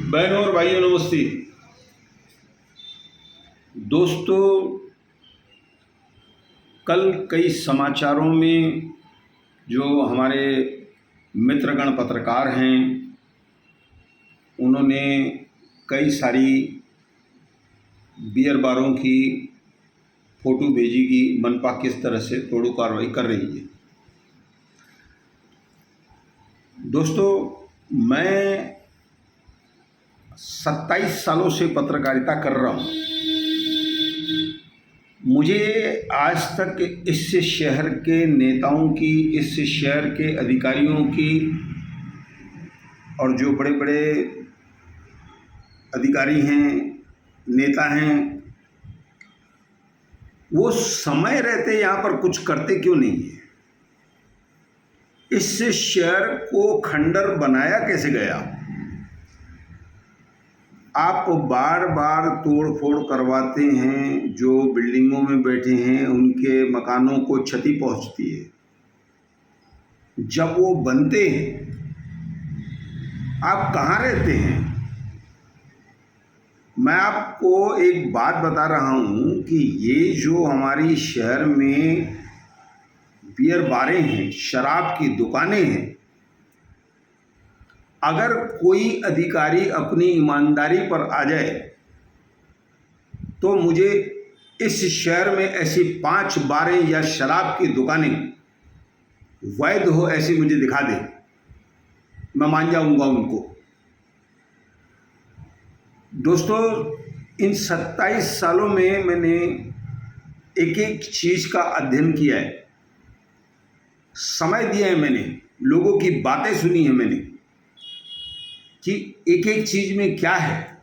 बहनों और भाइयों नमस्ते। दोस्तों, कल कई समाचारों में जो हमारे मित्रगण पत्रकार हैं उन्होंने कई सारी बियर बारों की फ़ोटो भेजी कि मनपा किस तरह से तोड़ू कार्रवाई कर रही है। दोस्तों, मैं 27 सालों से पत्रकारिता कर रहा हूँ। मुझे आज तक इस शहर के नेताओं की, इस शहर के अधिकारियों की और जो बड़े बड़े अधिकारी हैं, नेता हैं, वो समय रहते यहाँ पर कुछ करते क्यों नहीं है? इस शहर को खंडर बनाया कैसे गया? आप बार बार तोड़ फोड़ करवाते हैं, जो बिल्डिंगों में बैठे हैं उनके मकानों को क्षति पहुंचती है। जब वो बनते हैं आप कहाँ रहते हैं? मैं आपको एक बात बता रहा हूँ कि ये जो हमारी शहर में बियर बारें हैं, शराब की दुकानें हैं, अगर कोई अधिकारी अपनी ईमानदारी पर आ जाए तो मुझे इस शहर में ऐसी 5 बारें या शराब की दुकानें वैध हो ऐसी मुझे दिखा दे, मैं मान जाऊंगा उनको। दोस्तों, इन 27 सालों में मैंने एक एक चीज़ का अध्ययन किया है, समय दिया है, मैंने लोगों की बातें सुनी है मैंने कि एक एक चीज़ में क्या है।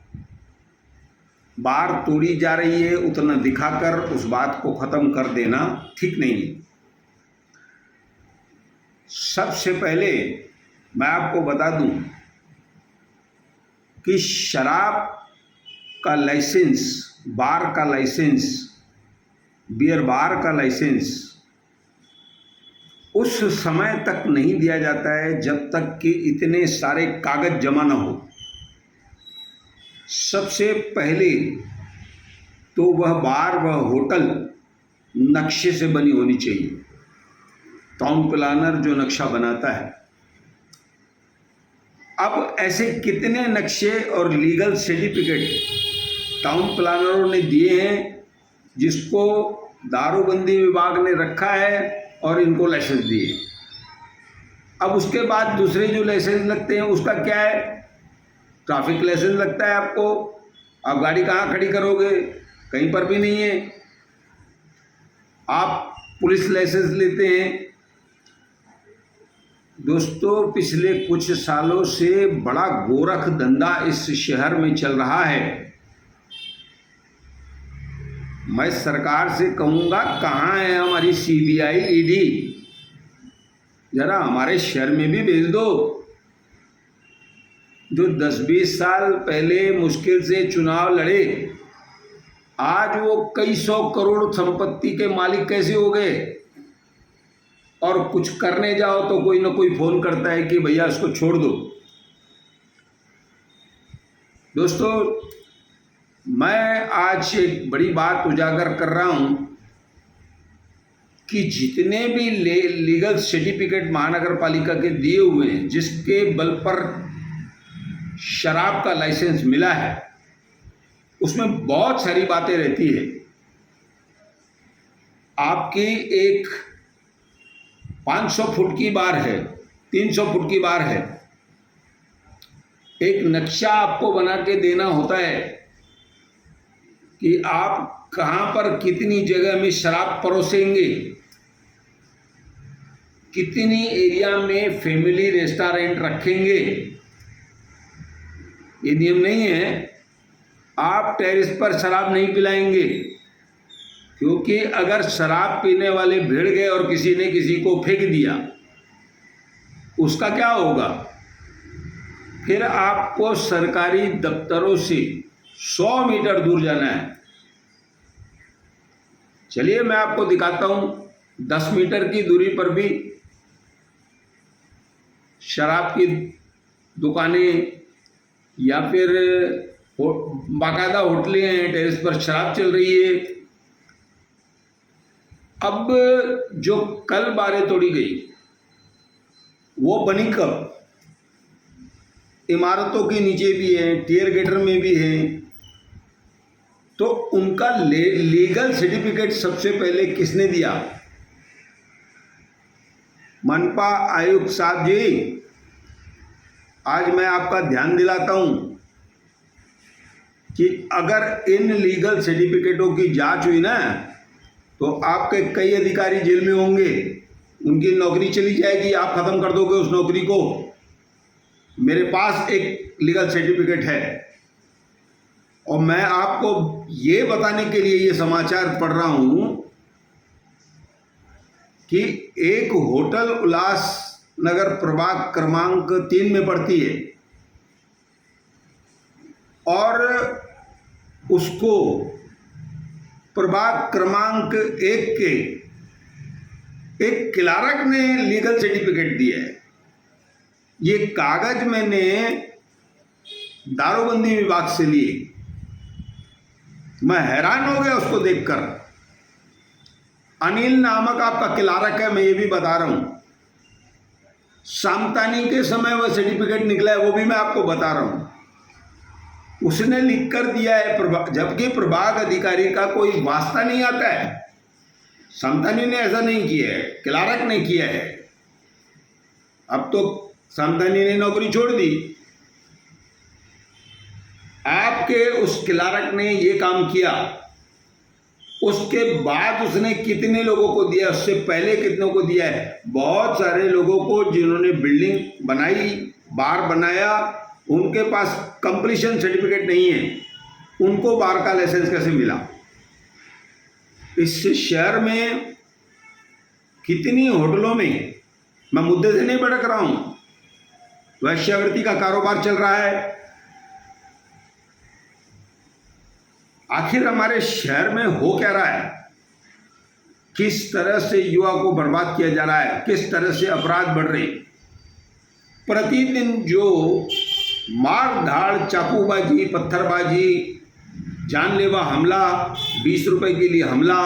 बार तोड़ी जा रही है, उतना दिखाकर उस बात को ख़त्म कर देना ठीक नहीं है। सबसे पहले मैं आपको बता दूं कि शराब का लाइसेंस, बार का लाइसेंस, बियर बार का लाइसेंस उस समय तक नहीं दिया जाता है जब तक कि इतने सारे कागज जमा न हो। सबसे पहले तो वह बार, वह होटल नक्शे से बनी होनी चाहिए। टाउन प्लानर जो नक्शा बनाता है, अब ऐसे कितने नक्शे और लीगल सर्टिफिकेट टाउन प्लानरों ने दिए हैं जिसको दारूबंदी विभाग ने रखा है और इनको लाइसेंस दिए। अब उसके बाद दूसरे जो लाइसेंस लगते हैं उसका क्या है? ट्रैफिक लाइसेंस लगता है आपको, आप गाड़ी कहाँ खड़ी करोगे? कहीं पर भी नहीं है। आप पुलिस लाइसेंस लेते हैं। दोस्तों, पिछले कुछ सालों से बड़ा गोरख धंधा इस शहर में चल रहा है। मैं सरकार से कहूँगा, कहाँ है हमारी सीबीआई, ईडी? जरा हमारे शहर में भी भेज दो। जो 10-20 साल पहले मुश्किल से चुनाव लड़े, आज वो कई 100 करोड़ संपत्ति के मालिक कैसे हो गए? और कुछ करने जाओ तो कोई ना कोई फोन करता है कि भैया इसको छोड़ दो। दोस्तों, मैं आज एक बड़ी बात उजागर कर रहा हूं कि जितने भी लीगल सर्टिफिकेट महानगर पालिका के दिए हुए हैं, जिसके बल पर शराब का लाइसेंस मिला है, उसमें बहुत सारी बातें रहती है। आपकी एक 500 फुट की बार है, 300 फुट की बार है, एक नक्शा आपको बना के देना होता है कि आप कहाँ पर कितनी जगह में शराब परोसेंगे, कितनी एरिया में फैमिली रेस्टोरेंट रखेंगे। ये नियम नहीं है आप टेरेस पर शराब नहीं पिलाएंगे, क्योंकि अगर शराब पीने वाले भिड़ गए और किसी ने किसी को फेंक दिया, उसका क्या होगा? फिर आपको सरकारी दफ्तरों से 100 मीटर दूर जाना है। चलिए मैं आपको दिखाता हूं, 10 मीटर की दूरी पर भी शराब की दुकानें या फिर बाकायदा होटलें हैं, टेरेस पर शराब चल रही है। अब जो कल बारें तोड़ी गई वो बनी कब? इमारतों के नीचे भी हैं, टियर गेटर में भी हैं, तो उनका लीगल सर्टिफिकेट सबसे पहले किसने दिया? मनपा आयुक्त साहब जी, आज मैं आपका ध्यान दिलाता हूं कि अगर इन लीगल सर्टिफिकेटों की जांच हुई ना तो आपके कई अधिकारी जेल में होंगे, उनकी नौकरी चली जाएगी, आप खत्म कर दोगे उस नौकरी को। मेरे पास एक लीगल सर्टिफिकेट है और मैं आपको ये बताने के लिए ये समाचार पढ़ रहा हूं कि एक होटल उल्लासनगर प्रभाग क्रमांक 3 में पड़ती है और उसको प्रभाग क्रमांक 1 के एक क्लार्क ने लीगल सर्टिफिकेट दिया है। ये कागज मैंने दारूबंदी विभाग से लिए। मैं हैरान हो गया उसको देखकर। अनिल नामक आपका क्लार्क है, मैं ये भी बता रहा हूं। सामतानी के समय वह सर्टिफिकेट निकला है, वो भी मैं आपको बता रहा हूं। उसने लिख कर दिया है, जबकि प्रभाग अधिकारी का कोई वास्ता नहीं आता है। सामतानी ने ऐसा नहीं किया है, क्लार्क ने किया है। अब तो सामतानी ने नौकरी छोड़ दी। आपके उस क्लार्क ने ये काम किया, उसके बाद उसने कितने लोगों को दिया, उससे पहले कितनों को दिया है? बहुत सारे लोगों को जिन्होंने बिल्डिंग बनाई, बार बनाया, उनके पास कंप्लीशन सर्टिफिकेट नहीं है, उनको बार का लाइसेंस कैसे मिला? इस शहर में कितनी होटलों में, मैं मुद्दे से नहीं भटक रहा हूं, वेश्यावृत्ति का कारोबार चल रहा है। आखिर हमारे शहर में हो क्या रहा है? किस तरह से युवा को बर्बाद किया जा रहा है, किस तरह से अपराध बढ़ रहे। प्रतिदिन जो मार धाड़, चाकूबाजी, पत्थरबाजी, जानलेवा हमला, 20 रुपए के लिए हमला,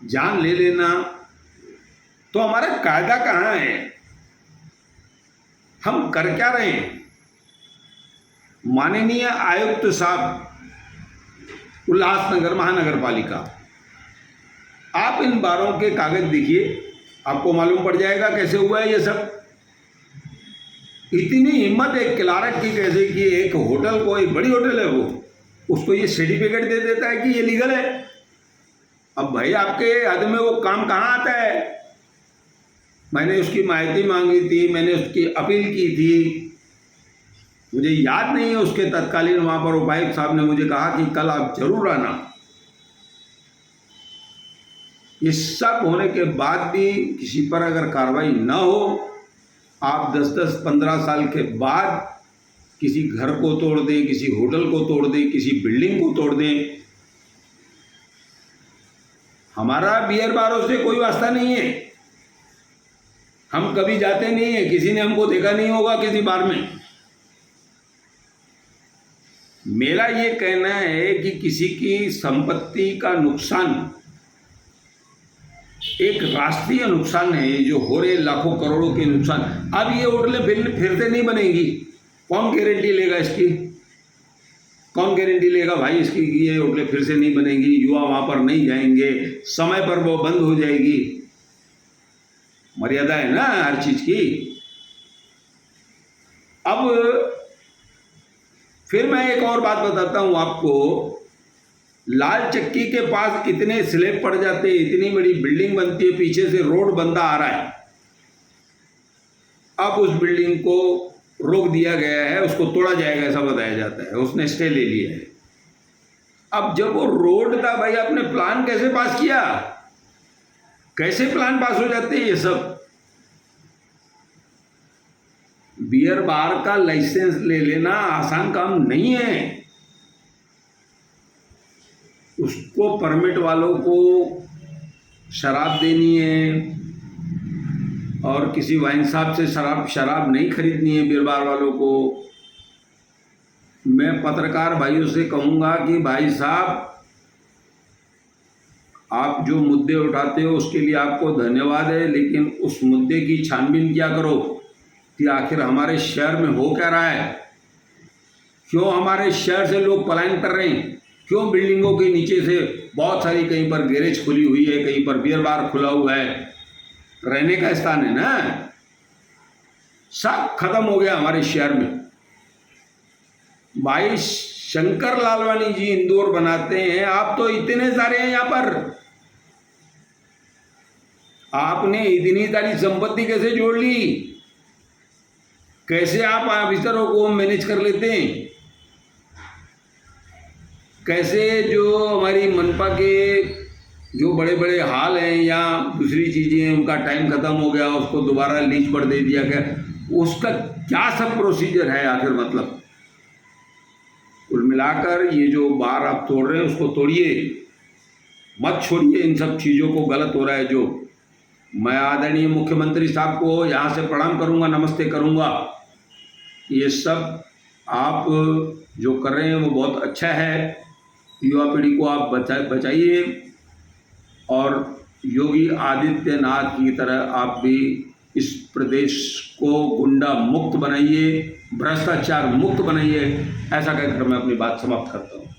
जान ले लेना, तो हमारा कायदा कहाँ है? हम कर क्या रहे हैं? माननीय आयुक्त साहब उल्लासनगर महानगर पालिका, आप इन बारों के कागज देखिए, आपको मालूम पड़ जाएगा कैसे हुआ है ये सब। इतनी हिम्मत एक क्लार्क की कैसे कि एक होटल को, एक बड़ी होटल है वो, उसको ये सर्टिफिकेट दे देता है कि ये लीगल है। अब भाई आपके हद में वो काम कहाँ आता है? मैंने उसकी माहिती मांगी थी, मैंने उसकी अपील की थी, मुझे याद नहीं है। उसके तत्कालीन वहां पर उपायुक्त साहब ने मुझे कहा कि कल आप जरूर आना। ये सब होने के बाद भी किसी पर अगर कार्रवाई न हो, आप 10-10, 15 साल के बाद किसी घर को तोड़ दें, किसी होटल को तोड़ दें, किसी बिल्डिंग को तोड़ दें। हमारा बियर बारों से कोई वास्ता नहीं है, हम कभी जाते नहीं है, किसी ने हमको देखा नहीं होगा किसी बार में। मेरा ये कहना है कि किसी की संपत्ति का नुकसान एक राष्ट्रीय नुकसान है, जो हो रहे लाखों करोड़ों के नुकसान। अब ये होटलें फिर से नहीं बनेगी, कौन गारंटी लेगा इसकी? कौन गारंटी लेगा भाई इसकी कि ये होटलें फिर से नहीं बनेगी, युवा वहां पर नहीं जाएंगे, समय पर वो बंद हो जाएगी? मर्यादा है ना हर चीज की। अब फिर मैं एक और बात बताता हूं आपको। लाल चक्की के पास इतने स्लैब पड़ जाते हैं, इतनी बड़ी बिल्डिंग बनती है, पीछे से रोड बनता आ रहा है। अब उस बिल्डिंग को रोक दिया गया है, उसको तोड़ा जाएगा ऐसा बताया जाता है, उसने स्टे ले लिया है। अब जब वो रोड था भाई, आपने प्लान कैसे पास किया? कैसे प्लान पास हो जाते हैं ये सब? बियर बार का लाइसेंस ले लेना आसान काम नहीं है। उसको परमिट वालों को शराब देनी है और किसी वाइन शॉप से शराब नहीं खरीदनी है बियर बार वालों को। मैं पत्रकार भाइयों से कहूँगा कि भाई साहब, आप जो मुद्दे उठाते हो उसके लिए आपको धन्यवाद है, लेकिन उस मुद्दे की छानबीन क्या करो कि आखिर हमारे शहर में हो क्या रहा है, क्यों हमारे शहर से लोग पलायन कर रहे हैं, क्यों बिल्डिंगों के नीचे से बहुत सारी, कहीं पर गैरेज खुली हुई है, कहीं पर बियर बार खुला हुआ है, रहने का स्थान है ना, सब खत्म हो गया हमारे शहर में। भाई शंकर लालवानी जी इंदौर बनाते हैं, आप तो इतने सारे हैं यहाँ पर, आपने इतनी सारी संपत्ति कैसे जोड़ ली, कैसे आप ऑफिसरों को मैनेज कर लेते हैं, कैसे जो हमारी मनपा के जो बड़े बड़े हाल हैं या दूसरी चीज़ें हैं उनका टाइम ख़त्म हो गया, उसको दोबारा लीज पर दे दिया गया, उसका क्या सब प्रोसीजर है आखिर। मतलब कुल मिलाकर ये जो बार आप तोड़ रहे हैं उसको तोड़िए, मत छोड़िए इन सब चीज़ों को, गलत हो रहा है जो। मैं आदरणीय मुख्यमंत्री साहब को यहाँ से प्रणाम करूँगा, नमस्ते करूँगा। ये सब आप जो कर रहे हैं वो बहुत अच्छा है, युवा पीढ़ी को आप बचाइए और योगी आदित्यनाथ की तरह आप भी इस प्रदेश को गुंडा मुक्त बनाइए, भ्रष्टाचार मुक्त बनाइए। ऐसा कहकर मैं अपनी बात समाप्त करता हूँ।